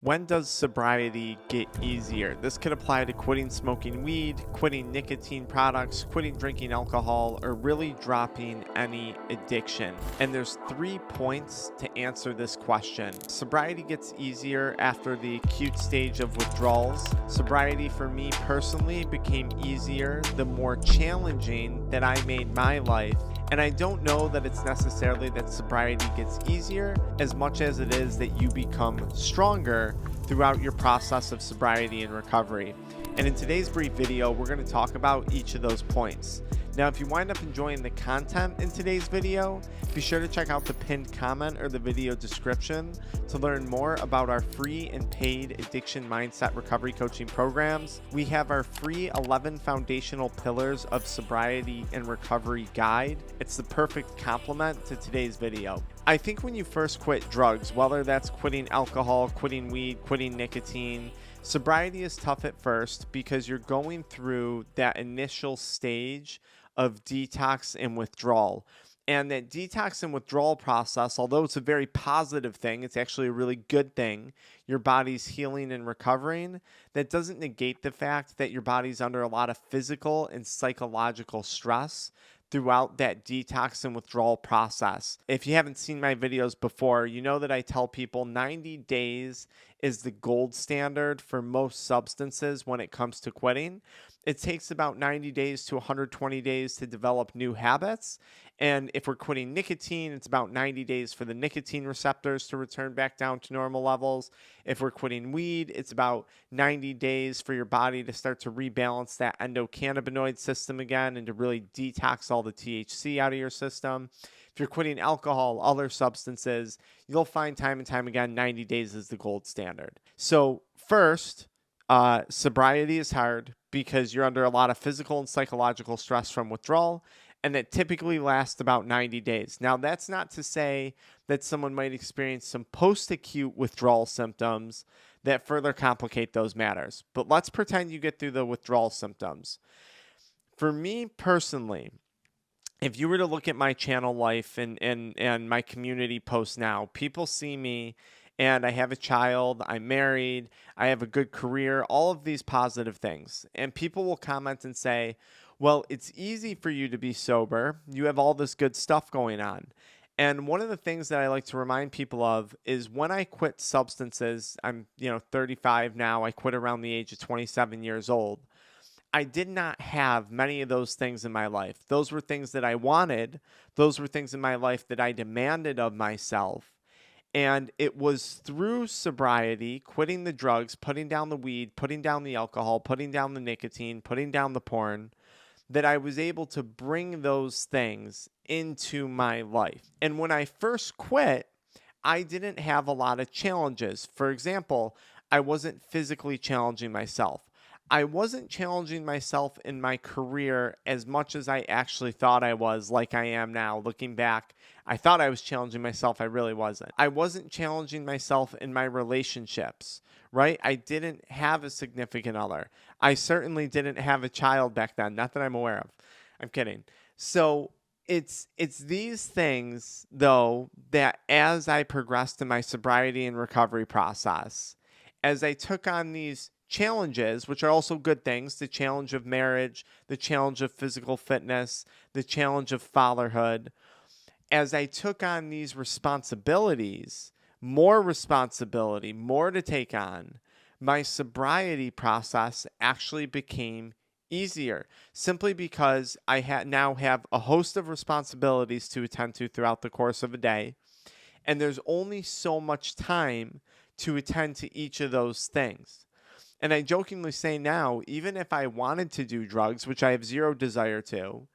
When does sobriety get easier? This could apply to quitting smoking weed, quitting nicotine products, quitting drinking alcohol, or really dropping any addiction. And there's 3 points to answer this question. Sobriety gets easier after the acute stage of withdrawals. Sobriety for me personally became easier the more challenging that I made my life. And I don't know that it's necessarily that sobriety gets easier as much as it is that you become stronger throughout your process of sobriety and recovery. And in today's brief video, we're going to talk about each of those points. Now, if you wind up enjoying the content in today's video, be sure to check out the pinned comment or the video description to learn more about our free and paid addiction mindset recovery coaching programs. We have our free 11 foundational pillars of sobriety and recovery guide. It's the perfect complement to today's video. I think when you first quit drugs, whether that's quitting alcohol, quitting weed, quitting nicotine, sobriety is tough at first because you're going through that initial stage of detox and withdrawal. And that detox and withdrawal process, although it's a very positive thing, it's actually a really good thing. Your body's healing and recovering. That doesn't negate the fact that your body's under a lot of physical and psychological stress throughout that detox and withdrawal process. If you haven't seen my videos before, you know that I tell people 90 days is the gold standard for most substances when it comes to quitting. It takes about 90 days to 120 days to develop new habits. And if we're quitting nicotine, it's about 90 days for the nicotine receptors to return back down to normal levels. If we're quitting weed, it's about 90 days for your body to start to rebalance that endocannabinoid system again and to really detox all the THC out of your system. If you're quitting alcohol, other substances, you'll find time and time again, 90 days is the gold standard. So first, sobriety is hard because you're under a lot of physical and psychological stress from withdrawal, and that typically lasts about 90 days. Now, that's not to say that someone might experience some post-acute withdrawal symptoms that further complicate those matters. But let's pretend you get through the withdrawal symptoms. For me personally, if you were to look at my channel life and my community posts now, people see me and I have a child, I'm married, I have a good career, all of these positive things. And people will comment and say, well, it's easy for you to be sober. You have all this good stuff going on. And one of the things that I like to remind people of is when I quit substances, I'm 35 now, I quit around the age of 27 years old. I did not have many of those things in my life. Those were things that I wanted. Those were things in my life that I demanded of myself. And it was through sobriety, quitting the drugs, putting down the weed, putting down the alcohol, putting down the nicotine, putting down the porn, that I was able to bring those things into my life. And when I first quit, I didn't have a lot of challenges. For example, I wasn't physically challenging myself. I wasn't challenging myself in my career as much as I actually thought I was, like I am now. Looking back, I thought I was challenging myself. I really wasn't. I wasn't challenging myself in my relationships, right? I didn't have a significant other. I certainly didn't have a child back then. Not that I'm aware of. I'm kidding. So it's these things, though, that as I progressed in my sobriety and recovery process, as I took on these challenges, which are also good things, the challenge of marriage, the challenge of physical fitness, the challenge of fatherhood, as I took on these responsibilities, more responsibility, more to take on, my sobriety process actually became easier simply because I now have a host of responsibilities to attend to throughout the course of a day. And there's only so much time to attend to each of those things. And I jokingly say now, even if I wanted to do drugs, which I have zero desire to,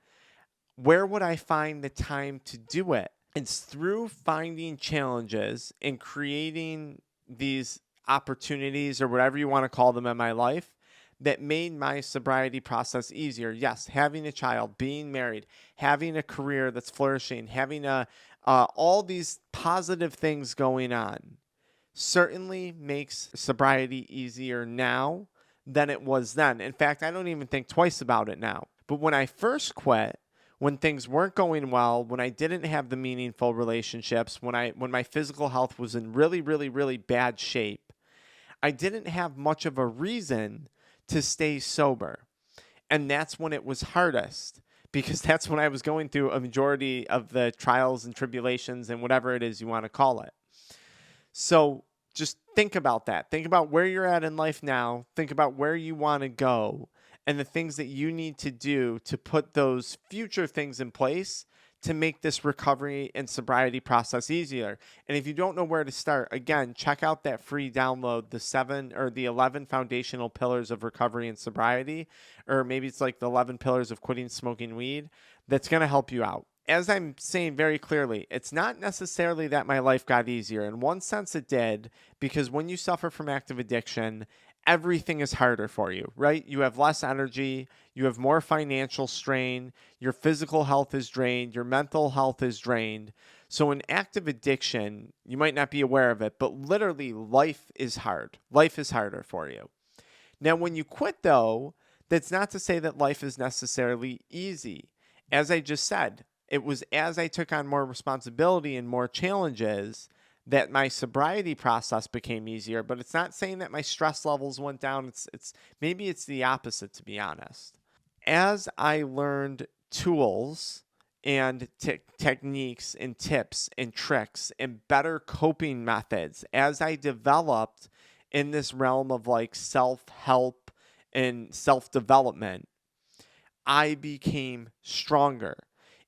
where would I find the time to do it? It's through finding challenges and creating these opportunities or whatever you want to call them in my life that made my sobriety process easier. Yes, having a child, being married, having a career that's flourishing, having all these positive things going on certainly makes sobriety easier now than it was then. In fact, I don't even think twice about it now. But when I first quit, when things weren't going well, when I didn't have the meaningful relationships, when my physical health was in really, really, really bad shape, I didn't have much of a reason to stay sober. And that's when it was hardest, because that's when I was going through a majority of the trials and tribulations and whatever it is you want to call it. So just think about that. Think about where you're at in life now. Think about where you want to go and the things that you need to do to put those future things in place to make this recovery and sobriety process easier. And if you don't know where to start, again, check out that free download, the 11 foundational pillars of recovery and sobriety, or maybe it's like the 11 pillars of quitting smoking weed. That's going to help you out. As I'm saying very clearly, it's not necessarily that my life got easier. In one sense, it did, because when you suffer from active addiction, everything is harder for you, right? You have less energy, you have more financial strain, your physical health is drained, your mental health is drained. So in active addiction, you might not be aware of it, but literally life is hard. Life is harder for you. Now, when you quit, though, that's not to say that life is necessarily easy. As I just said, it was as I took on more responsibility and more challenges that my sobriety process became easier, but it's not saying that my stress levels went down. Maybe it's the opposite, to be honest. As I learned tools and techniques and tips and tricks and better coping methods, as I developed in this realm of like self-help and self-development, I became stronger.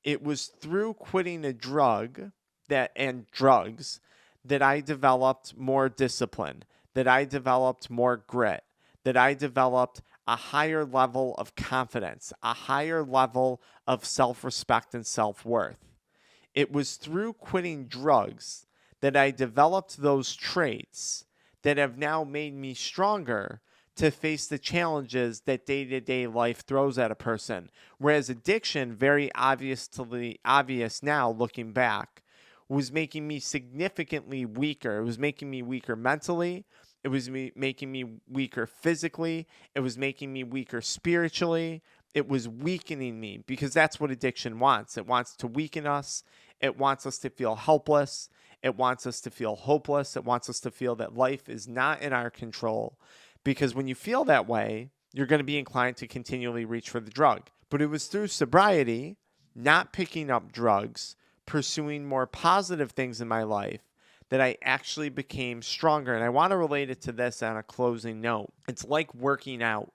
It was through quitting a drug and drugs that I developed more discipline, that I developed more grit, that I developed a higher level of confidence, a higher level of self-respect and self-worth. It was through quitting drugs that I developed those traits that have now made me stronger to face the challenges that day-to-day life throws at a person. Whereas addiction, very obvious now looking back, was making me significantly weaker. It was making me weaker mentally. It was making me weaker physically. It was making me weaker spiritually. It was weakening me, because that's what addiction wants. It wants to weaken us. It wants us to feel helpless. It wants us to feel hopeless. It wants us to feel that life is not in our control. Because when you feel that way, you're going to be inclined to continually reach for the drug. But it was through sobriety, not picking up drugs, pursuing more positive things in my life, that I actually became stronger. And I want to relate it to this on a closing note. It's like working out.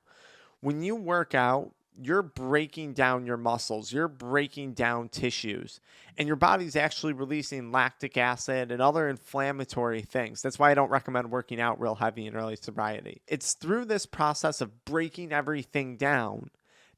When you work out, you're breaking down your muscles, you're breaking down tissues, and your body's actually releasing lactic acid and other inflammatory things. That's why I don't recommend working out real heavy in early sobriety. It's through this process of breaking everything down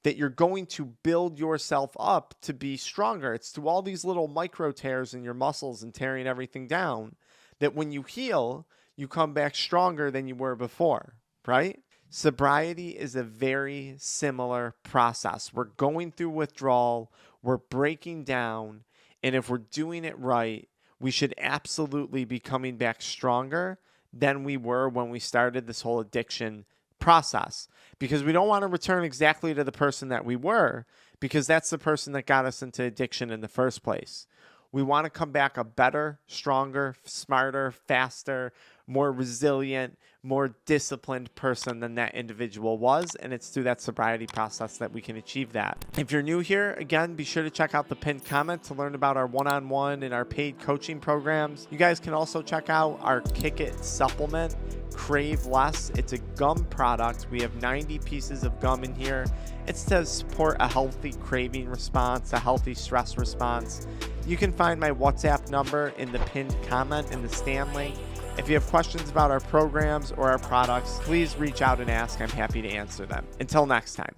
that you're going to build yourself up to be stronger. It's through all these little micro tears in your muscles and tearing everything down that when you heal, you come back stronger than you were before, right? Sobriety is a very similar process. We're going through withdrawal, we're breaking down, and if we're doing it right, we should absolutely be coming back stronger than we were when we started this whole addiction process, because we don't want to return exactly to the person that we were, because that's the person that got us into addiction in the first place. We want to come back a better, stronger, smarter, faster, more resilient, more disciplined person than that individual was. And it's through that sobriety process that we can achieve that. If you're new here, again, be sure to check out the pinned comment to learn about our one-on-one and our paid coaching programs. You guys can also check out our Kick It supplement, Crave Less. It's a gum product. We have 90 pieces of gum in here. It's to support a healthy craving response, a healthy stress response. You can find my WhatsApp number in the pinned comment in the Stan link. If you have questions about our programs or our products, please reach out and ask. I'm happy to answer them. Until next time.